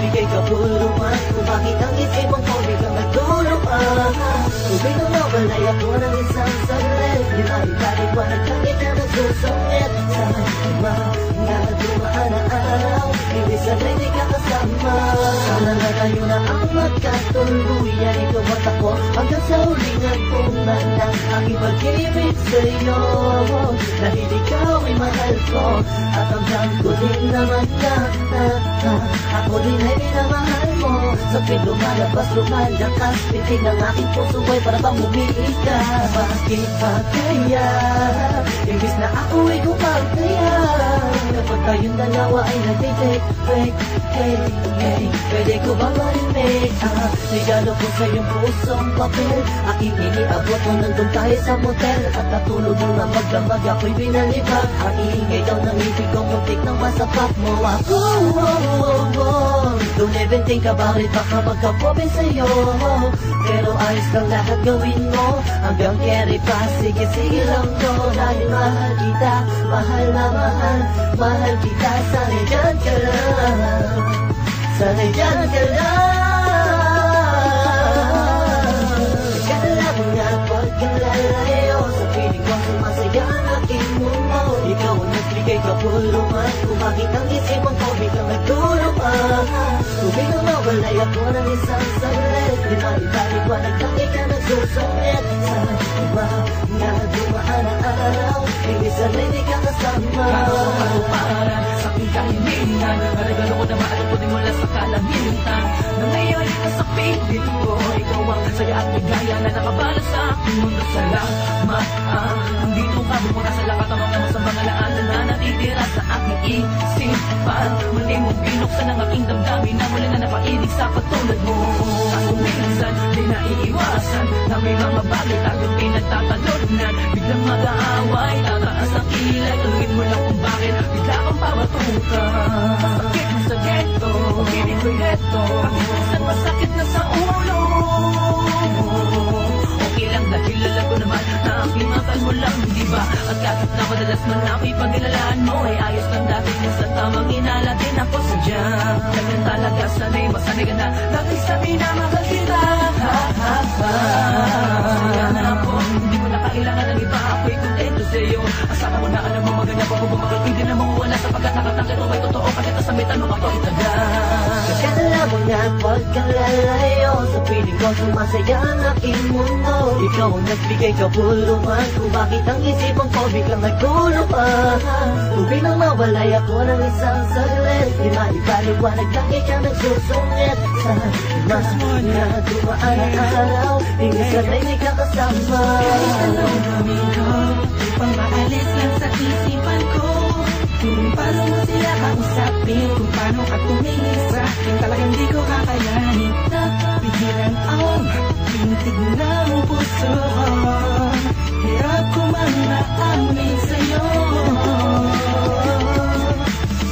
nagbigay kabuluhan kung bakit ang isipang ko biglang nagtulungan. Tubig na mawalay ako ng isang saglit, di maipaliwanag ang ika nagsusungit sa mga dumaan na araw, hindi sanay di ka kasama. Sana na tayo na ang magkatuluyan, ikaw at ako hanggang sa hulingan kong manang aking pag-ibig sa'yo. Dahil ikaw ay mahal ko at hanggang ko din naman na ako din ay minamahal mo. Sakit lumalabas, lumalakas, pitig ng aking puso ay para bang umiiyak ka. Bakit ba kaya imbis na ako ay kumagkaya kapag tayong dalawa ay nag-take break? Hey, hey, pwede ko ba marinig regalo ko sa iyong pusong papel? Aking iniabot mo nandun tayo sa motel at natulog mo na magdamag ako'y binalibag. Ang iingay daw ng ibig ko muntik nang masapak mo ako. Don't even think about it, baka magkapobe sa'yo, pero ayos lang lahat gawin mo hanggang carry pa. Sige, sige lang to, dahil mahal kita, mahal na mahal kita. Sana'y dyan ka lang, sana'y dyan ka lang. Kala mo nga pagkalalayo, sa piling ko sumasaya ang aking mundo. Ikaw ang nagbigay kabuluhan kung bakit ang isipan ko biglang nagtulungan. Tubig na mawalay ako ng isang saglit, di maipaliwanag ang ika nagsusungit sa mga dumaan na araw, hindi sanay di ka kasama. Karuparan sa aking kahilingan, regalo ko na maatupunin mula sa kalangitan na ngayon ay nasa piling ko. Ikaw ang saya at ligaya na nakabalot sa aking mundo. Salamat dito ka bumura sa lakat ang mga masamang alaanan na natitira sa aking isipan. Muli mong binuksan ang aking damdamin na muli na napainig sa katulad mo. Kaso minsan di naiiwasan na may mga bagay tayong pinagtatalunan. Biglang mag-aaway, tataas ang kilay, tuloyin mo lang kung bakit bigla kang pawatuka. Masakit na sa ghetto, hindi ko'y heto, pakikisan masakit na sa ulo. Okay lang dahil alam ko naman na ang pinasal mo lang, di ba? At kahit na madalas man ako'y pagkilalaan mo, ay ayos lang dati niya sa tamang inala din ako sadyang. Ganyan talaga, sanay masanay ka na lagi sabi na mahal kita. Masaya na ako, hindi mo na kailangan ng iba, ako'y kontento sa'yo. Asama mo na alam mo maganda pa bumagal, hindi na mawala sapagkat nakatangkad mo may totoo kahit nasambitan mo ako itagal. Kala mo nga pagkalalayo, sa piling ko sumasaya ang aking mundo. Ikaw ang nagbigay kabuluhan kung bakit ang isipan ko biglang nagtulungan. Tubig nang mawalay ako ng isang saglit, di maipaliwanag lang ikaw nagsusungit sa mga dumaan na araw, hindi sanay di ka kasama. Kahit anong gawin ko, upang maalis lang sa isipan ko kung paano mo sila kausapin, kung paano ka tumingin sa akin, talagang di ko kakayanin. Napigilan ang pintig ng puso ko, hirap ko man maamin sa'yo.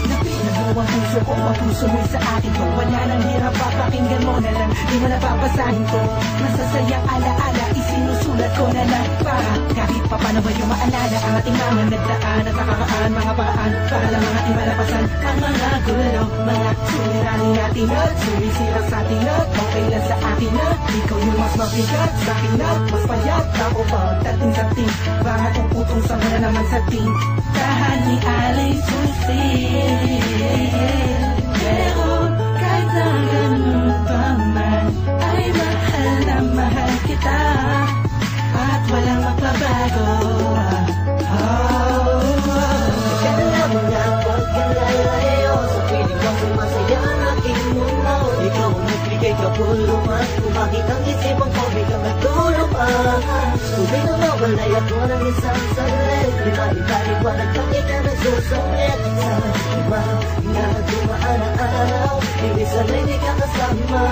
Napinabuang puso ko, ang puso mo'y sa akin to. Wala nang hirap, papakinggan mo na lang, di mo napapasahin to. Masasayang alaala, isinusulat ko na lang para kahit pa paano ba yung maalala ang ating mga nagdaan at nakakaan mga paraan para lang ang ating malapasan ang mga gulo, mga suliranin natin at sumisira sa atin at okay lang sa akin na ikaw yung mas mabigat sa akin at mas payat ako pagdating sa ting baka puputong sa muna naman sa ting tahan ni alay susi. Pero kahit na ganun pa man ay mahal na mahal kita at walang magbabago. Kala mo nga pagkalalayo, sa piling ko sumasaya ang aking mundo. Ikaw ang nagbigay kabuluhan kung bakit ang isipan ko biglang nagtulungan. Tubig na mawalay ako ng isang saglit, di maipaliwanag ang ika nagsusungit sa mga dumaan na araw, hindi sanay di ka kasama.